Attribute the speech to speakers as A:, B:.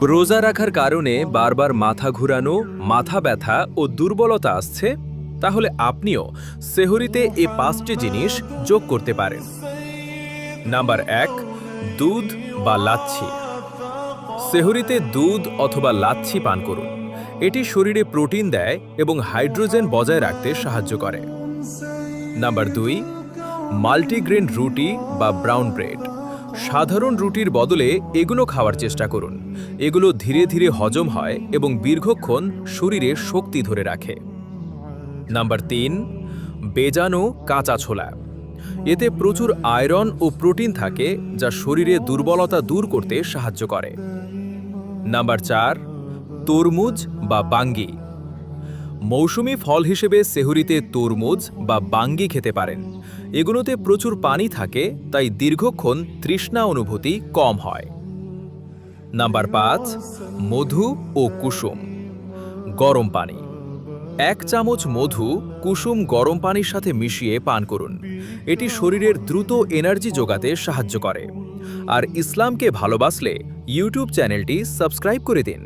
A: রোজা রাখার কারণে বারবার মাথা ঘুরানো, মাথা ব্যথা ও দুর্বলতা আসছে, তাহলে আপনিও সেহরিতে এই 5টি জিনিস যোগ করতে পারেন। নাম্বার 1, দুধ বা লাচ্ছি। সেহরিতে দুধ অথবা লাচ্ছি পান করুন। এটি শরীরে প্রোটিন দেয় এবং হাইড্রোজেন বজায় রাখতে সাহায্য করে। নাম্বার 2, মাল্টিগ্রেন রুটি বা ব্রাউন ব্রেড। সাধারণ রুটির বদলে এগুলো খাওয়ার চেষ্টা করুন। এগুলো ধীরে ধীরে হজম হয় এবং দীর্ঘক্ষণ শরীরে শক্তি ধরে রাখে। নাম্বার 3, বেজানো কাঁচা ছোলা। এতে প্রচুর আয়রন ও প্রোটিন থাকে, যা শরীরে দুর্বলতা দূর করতে সাহায্য করে। নাম্বার 4, তরমুজ বা বাঙ্গি। মৌসুমী ফল হিসেবে সেহরিতে তরমুজ বা বাঙ্গি খেতে পারেন। এগুলোতে প্রচুর পানি থাকে, তাই দীর্ঘক্ষণ তৃষ্ণা অনুভূতি কম হয়। নাম্বার 5, মধু ও কুসুম। গরম পানি। 1 চামচ মধু কুসুম গরম পানির সাথে মিশিয়ে পান করুন। এটি শরীরের দ্রুত এনার্জি যোগাতে সাহায্য করে। আর ইসলামকে ভালোবাসলে ইউটিউব চ্যানেলটি সাবস্ক্রাইব করে দিন।